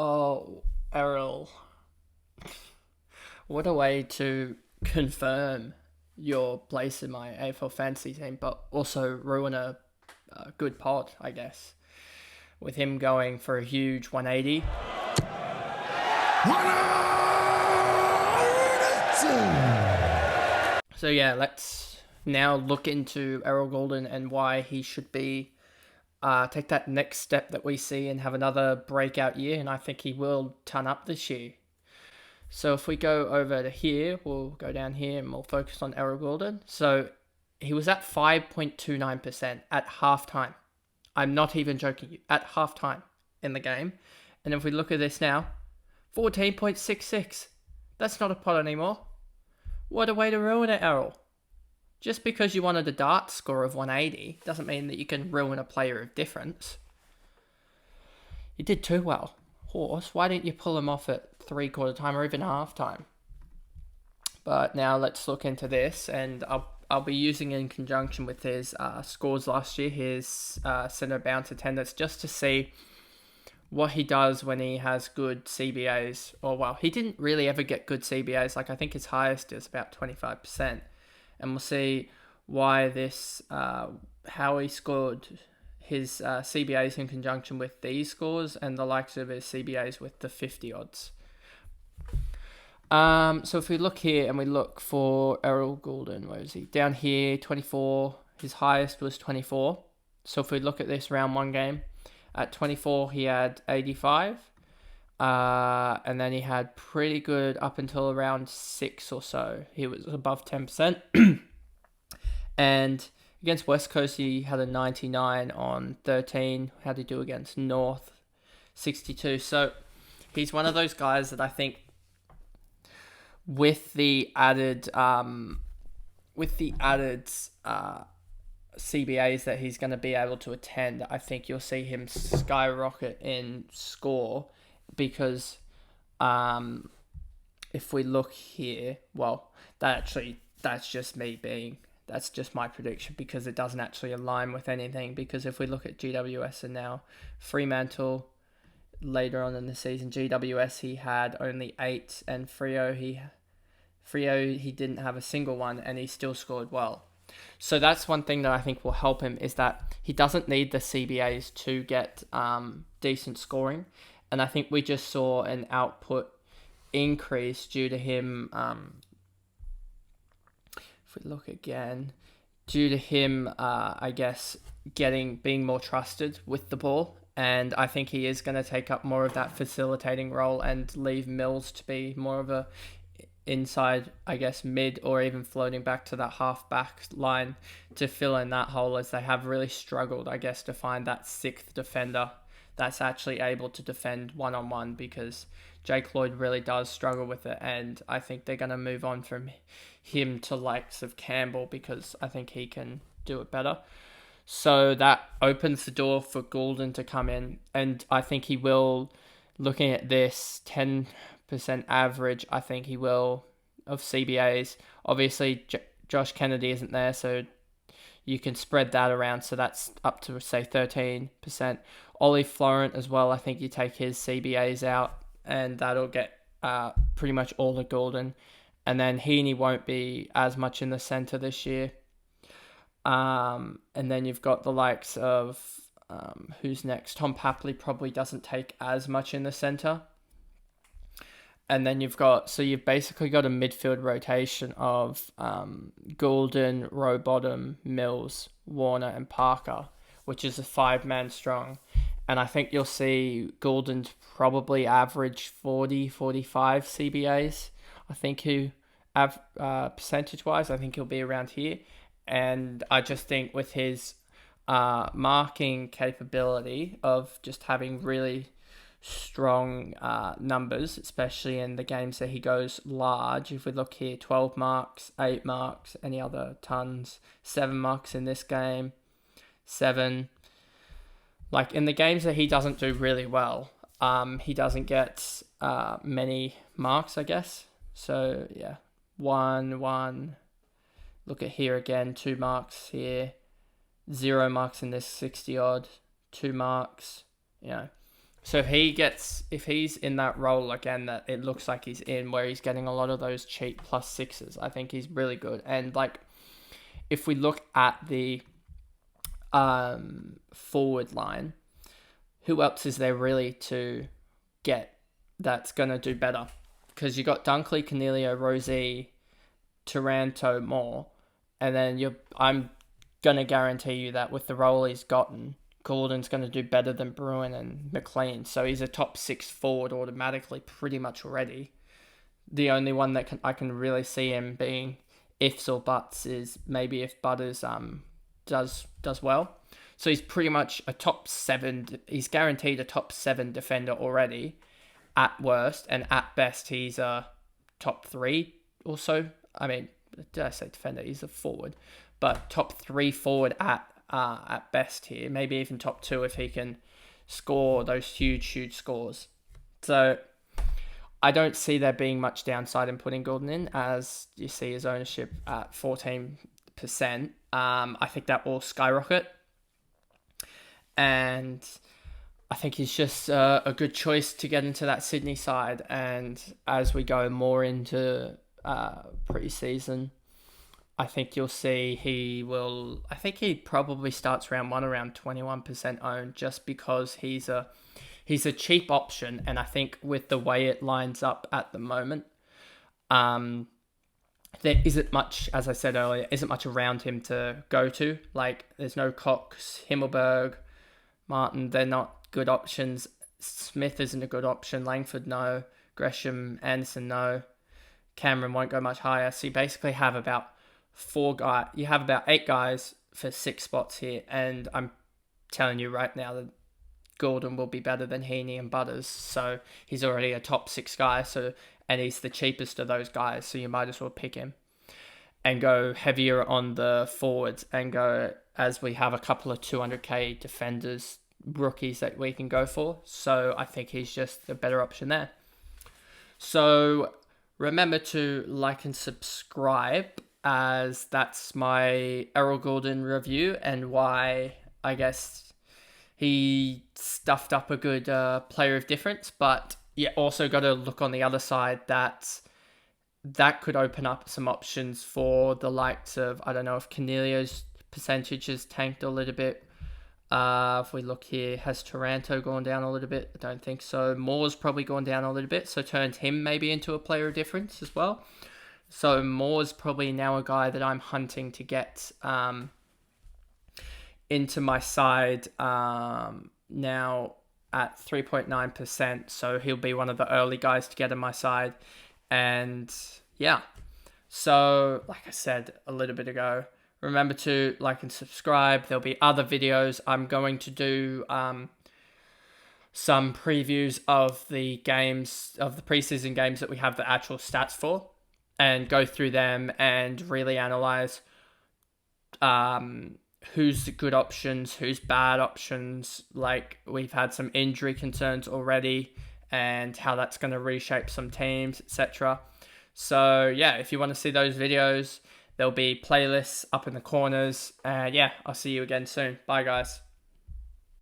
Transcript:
Oh, Errol, what a way to confirm your place in my AFL fantasy team, but also ruin a good pod, I guess. With him going for a huge 180. So yeah, let's now look into Errol Gulden and why he should be take that next step that we see and have another breakout year, and I think he will ton up this year. So if we go over to here, we'll go down here and we'll focus on Errol Gulden. So he was at 5.29% at halftime. I'm not even joking you, at halftime in the game. And if we look at this now, 14.66. That's not a pot anymore. What a way to ruin it, Errol. Just because you wanted a dart score of 180 doesn't mean that you can ruin a player of difference. You did too well. Horse, why didn't you pull him off at 3/4 time or even half time? But now let's look into this, and I'll be using it in conjunction with his scores last year, his centre bounce attendance, just to see what he does when he has good CBAs. Or, well, he didn't really ever get good CBAs. Like, I think his highest is about 25%. And we'll see why this, how he scored his CBAs in conjunction with these scores and the likes of his CBAs with the 50 odds. So if we look here and we look for Errol Gulden, where is he? Down here, 24. His highest was 24. So if we look at this round one game, at 24 he had 85. And then he had pretty good up until around 6 or so. He was above 10%. And against West Coast, he had a 99 on 13. How did he do against North? 62. So he's one of those guys that I think with the added CBAs that he's going to be able to attend, I think you'll see him skyrocket in score because if we look here, well, that's just that's just my prediction because it doesn't actually align with anything. Because if we look at GWS and now Fremantle later on in the season, GWS he had only 8, and Freo he didn't have a single one, and he still scored well. So that's one thing that I think will help him, is that he doesn't need the CBAs to get decent scoring. And I think we just saw an output increase due to him, if we look again, due to him, I guess, being more trusted with the ball. And I think he is going to take up more of that facilitating role and leave Mills to be more of a inside, I guess, mid, or even floating back to that half-back line to fill in that hole, as they have really struggled, I guess, to find that sixth defender that's actually able to defend one-on-one, because Jake Lloyd really does struggle with it, and I think they're going to move on from him to likes of Campbell because I think he can do it better. So that opens the door for Gulden to come in, and I think he will, looking at this 10% average, I think he will, of CBAs. Obviously, Josh Kennedy isn't there, so you can spread that around, so that's up to, say, 13%. Ollie Florent as well, I think you take his CBAs out, and that'll get pretty much all the Gulden. And then Heaney won't be as much in the centre this year. And then you've got the likes of, who's next? Tom Papley probably doesn't take as much in the centre. And then you've basically got a midfield rotation of Gulden, Rowbottom, Mills, Warner, and Parker, which is a 5-man strong. And I think you'll see Gulden's probably average 40, 45 CBAs. I think percentage-wise, I think he'll be around here. And I just think with his marking capability of just having really strong numbers, especially in the games that he goes large. If we look here, 12 marks, 8 marks, any other tons, 7 marks in this game, 7. Like in the games that he doesn't do really well, he doesn't get many marks, I guess. So yeah, 1. Look at here again, 2 marks here, 0 marks in this 60 odd, 2 marks, So if he's in that role again that it looks like he's in, where he's getting a lot of those cheap +6s, I think he's really good. And like, if we look at the forward line, who else is there really to get that's gonna do better? Because you got Dunkley, Cornelio, Rosie, Taranto, Moore, and then I'm gonna guarantee you that with the role he's gotten, Gulden's going to do better than Bruin and McLean. So he's a top 6 forward automatically pretty much already. The only one that I can really see him being ifs or buts is maybe if Butters does well. So he's pretty much a top 7. He's guaranteed a top 7 defender already at worst. And at best, he's a top 3 or so. I mean, did I say defender? He's a forward. But top 3 forward at best here, maybe even top 2 if he can score those huge scores. So I don't see there being much downside in putting Gulden in, as you see his ownership at 14%. I think that will skyrocket, and I think he's just a good choice to get into that Sydney side. And as we go more into pre-season, I think you'll see I think he probably starts round 1 around 21% owned, just because he's a cheap option. And I think with the way it lines up at the moment, there isn't much, as I said earlier, isn't much around him to go to. Like, there's no Cox, Himmelberg, Martin, they're not good options. Smith isn't a good option. Langford, no. Gresham, Anderson, no. Cameron won't go much higher. So you basically have about 8 guys for 6 spots here, and I'm telling you right now that Gulden will be better than Heaney and Butters. So he's already a top 6 guy, and he's the cheapest of those guys, so you might as well pick him and go heavier on the forwards, and go, as we have a couple of 200k defenders, rookies that we can go for. So I think he's just the better option there. So remember to like and subscribe, as that's my Errol Gulden review and why I guess he stuffed up a good player of difference. But you also got to look on the other side, that could open up some options for the likes of, I don't know if Cornelio's percentage has tanked a little bit. If we look here, has Taranto gone down a little bit? I don't think so. Moore's probably gone down a little bit, so turned him maybe into a player of difference as well. So Moore's probably now a guy that I'm hunting to get into my side now at 3.9%. So he'll be one of the early guys to get in my side. And yeah, so like I said a little bit ago, remember to like and subscribe. There'll be other videos. I'm going to do some previews of the games, of the preseason games that we have the actual stats for, and go through them and really analyze who's the good options, who's bad options. Like, we've had some injury concerns already, and how that's going to reshape some teams, etc. So yeah, if you want to see those videos, there'll be playlists up in the corners. And yeah, I'll see you again soon. Bye guys.